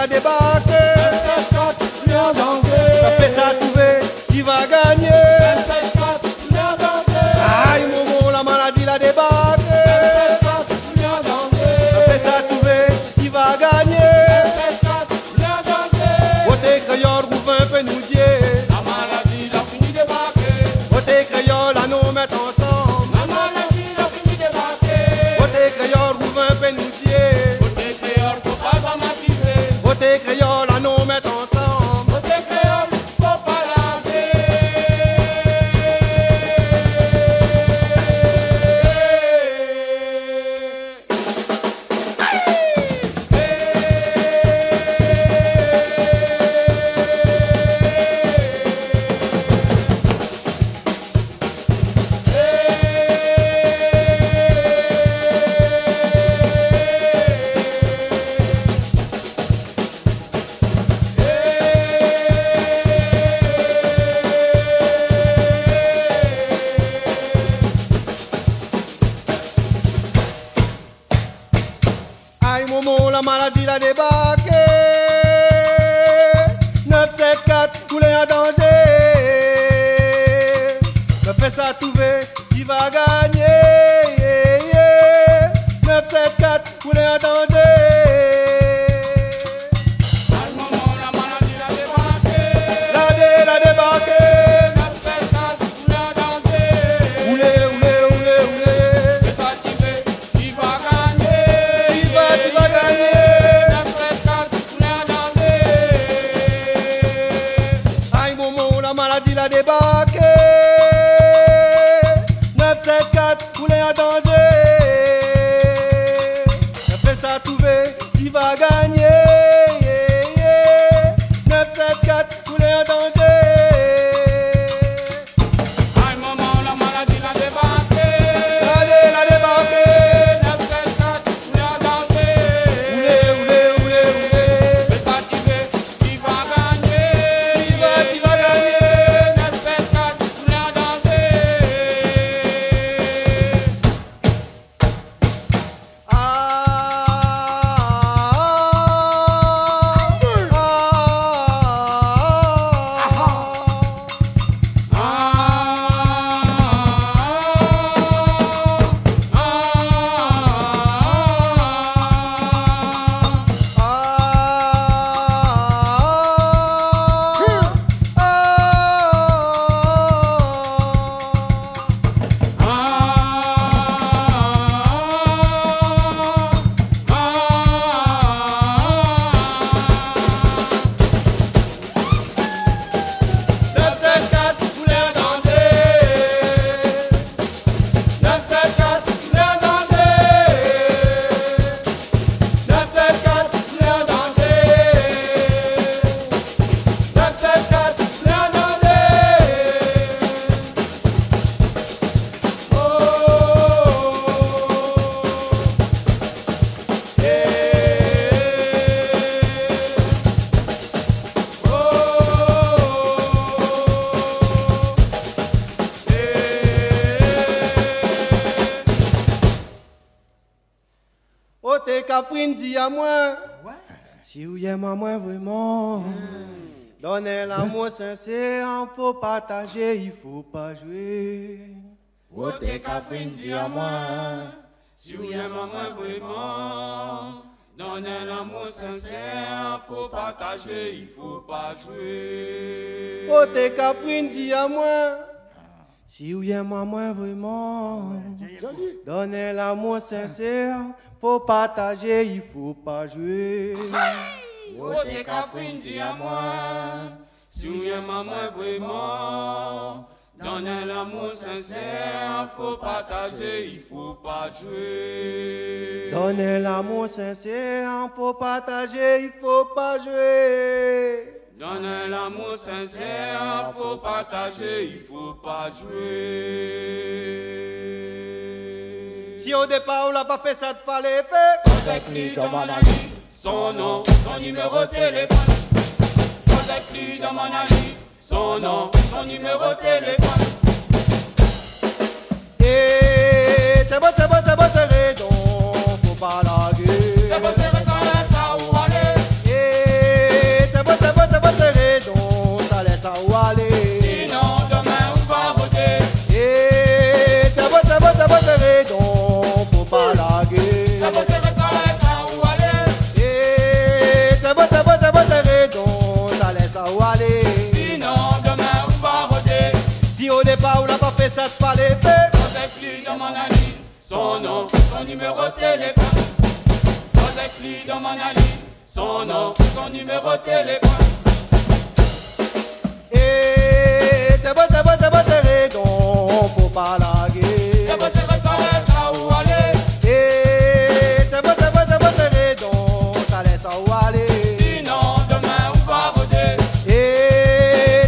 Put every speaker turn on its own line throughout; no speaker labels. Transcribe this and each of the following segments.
a débarqué. Ça fait ça trouver qui va gagner. Aïe Momo, la maladie l'a débarqué. Ça fait ça trouver qui va gagner. Votez créole, Rouvain, Pénoudier.
La maladie l'a fini débarquer.
Votez créole, à nous mettre ensemble.
La maladie l'a fini débarquer.
Votez créole, Rouvain, Pénoudier.
Côté créole, faut pas dramatiser.
Votez créole, à nous mettre ensemble.
Côté créole, faut pas laver.
Aïe Momo, la maladie l'a débarqué. 974, tous les en danger. Me fais ça trouver, qui va gagner. 974, tous les en danger.
À ce moment, la maladie l'a débarqué.
La débarqué.
974, tout l'a dansé.
Oulé.
C'est pas qui va gagner.
Qui va gagner.
974, tout l'a dansé.
Aïe Momo, la maladie l'a débarqué. 974, tous les en danger. Me fais ça trouver, qui va gagner. 974, tous les en danger.
À un moment, la maladie l'a débarqué.
La débarqué.
974, tout l'a dansé.
Oulé.
C'est pas qui va gagner.
Qui va gagner.
974, tout l'a dansé.
Oh, t'es Caprine, dis à moi. Si vous aimez moi vraiment, donnez l'amour sincère, faut partager, il faut pas jouer.
Côté café, dis à moi. Si vous aimez moi vraiment, donnez l'amour sincère, faut partager, il faut pas jouer.
Oh, t'es Caprine, dis à moi. Si vous aimez moi vraiment, donnez l'amour sincère, faut partager, il faut pas jouer.
Côté café, dis à moi. Si vous aimez moi vraiment, donnez l'amour sincère, faut partager, il faut pas jouer.
Donnez l'amour sincère, faut partager, il faut pas jouer.
Donnez l'amour sincère, faut partager, il faut pas jouer.
Si au départ on l'a pas fait, ça te fallait faire.
Contacte-lui dans mon ami, son nom, son numéro de téléphone. Contacte-lui dans mon ami, son nom, son numéro de téléphone.
Et c'est bon, c'est raison, faut pas larguer.
C'est bon, c'est raison, ça où aller.
Et
Joseph lit dans mon ami, son nom, son numéro de téléphone. Joseph lit dans mon ami, son nom, son numéro de téléphone.
Et t'es beau, t'es redon, faut pas laguer.
T'es beau, ça laisse à où aller.
Et t'es beau, t'es redon, ça laisse à où aller.
Sinon demain on va voter.
Et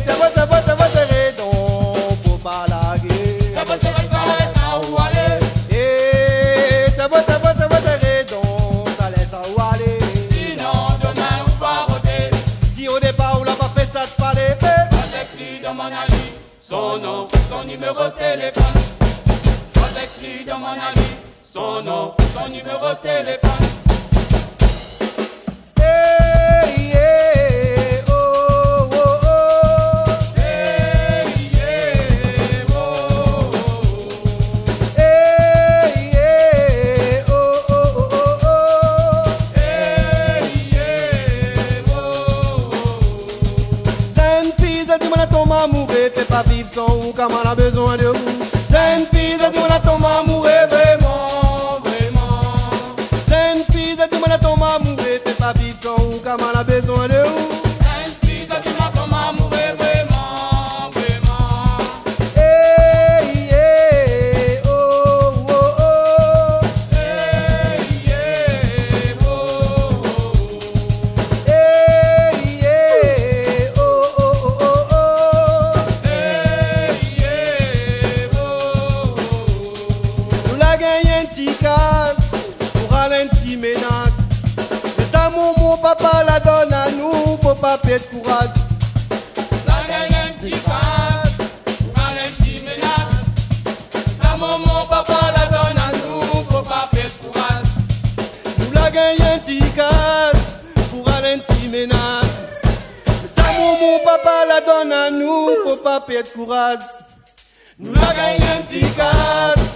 t'es beau, redon, faut pas laguer.
T'es beau, ça laisse à où aller.
Et t'es beau, redon, ça laisse à où aller.
Sinon demain on va voter.
Si au départ on l'a pas fait, ça te fallait faire.
Dans mon ami, son nom, son numéro de téléphone. Joseph lit dans mon ami, son nom, son numéro de téléphone.
Hey, yeah, oh, oh, oh.
Hey, yeah, oh, oh, oh.
Hey, yeah, oh, oh, oh, oh.
Hey, yeah, oh, oh, oh.
C'est une fille, ça dit, mon tombe amoureux, t'es pas vivre sans vous, car on a besoin de vous. C'est une fille, ça dit, mon tombe amoureux, vraiment, vraiment. C'est une fille, ça dit, mon tombe amoureux, t'es pas vivre sans vous, car on a besoin de vous. Hey, yeah, oh, oh, oh. Hey, yeah, oh, oh, oh. Nous la gagnons un petit casse pour aller un petit ménage. C'est ça mon papa la donne à nous, faut pas perdre courage. Papa la donne à nous, faut pas perdre courage. Nous la gagnons un petit casse pour aller un petit ménage. Ça mon papa la donne à nous, faut pas perdre courage. Nous la gagnons un petit casse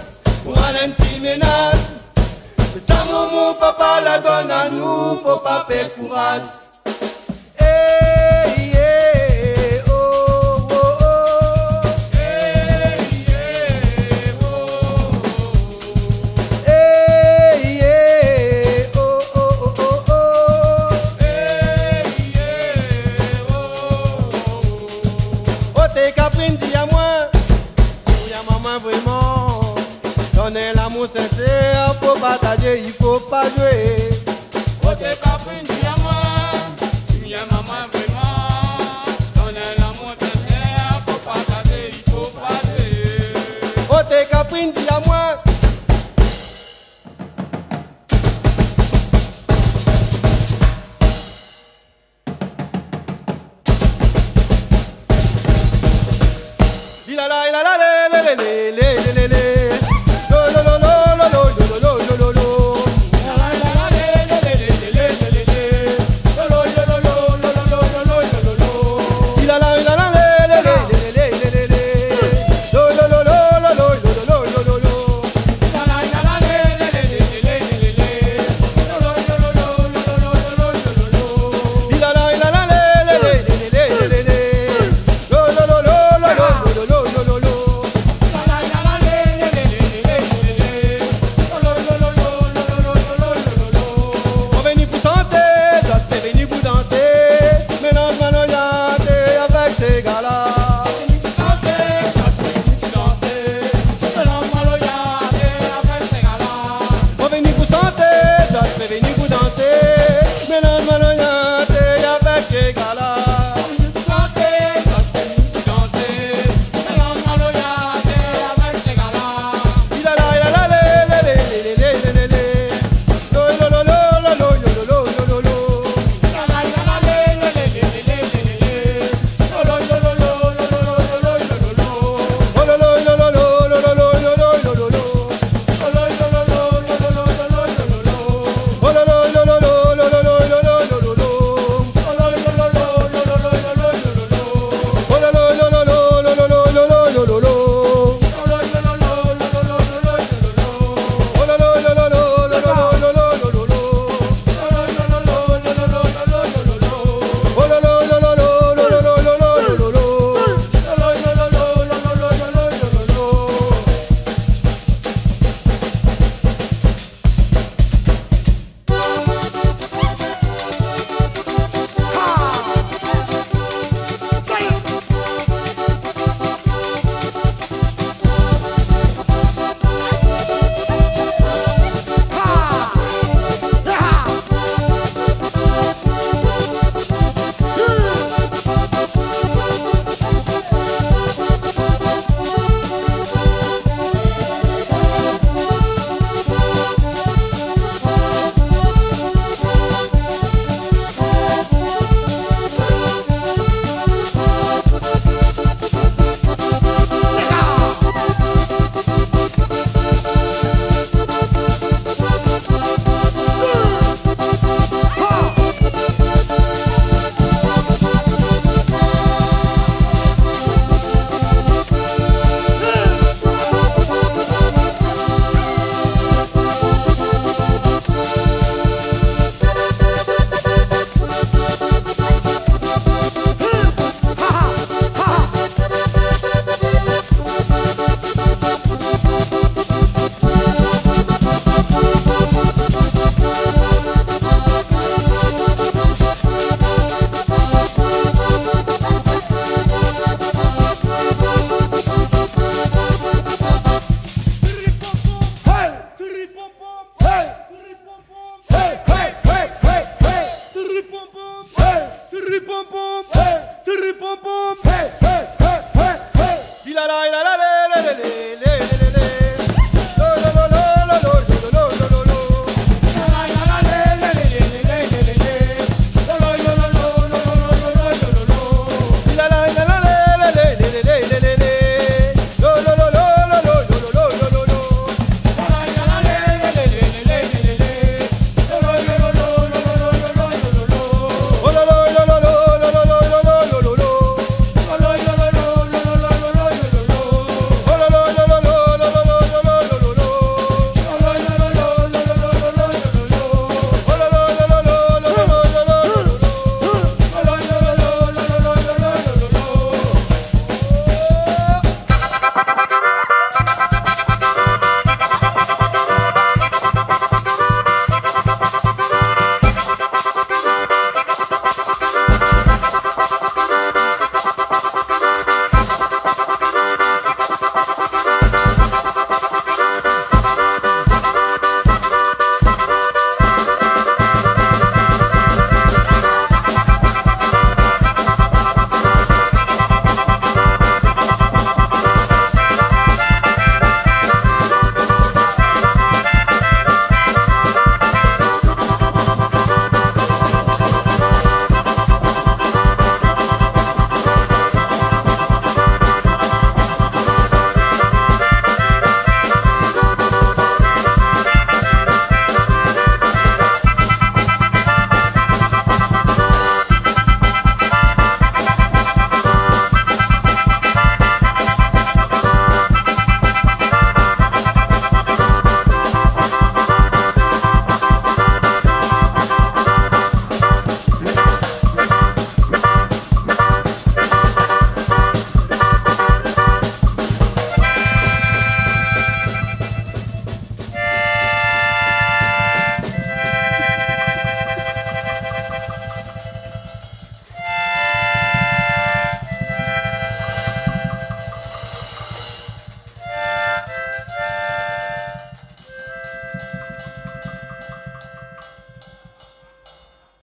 pour aller un petit ménage. Ça mon papa la donne à nous, faut pas perdre courage. Hey, yeah, oh, oh, oh. Hey, yeah, oh, oh, oh, oh. Oh, t'es caprine, dis à moi, si y'a maman vraiment, donnez l'amour sincère, faut partager, il faut pas jouer.
Oh, t'es caprine, dis à moi, tu viens maman vraiment. Donnez l'amour sincère, faut partager, il faut pas jouer.
Oh, t'es caprine, dis à moi.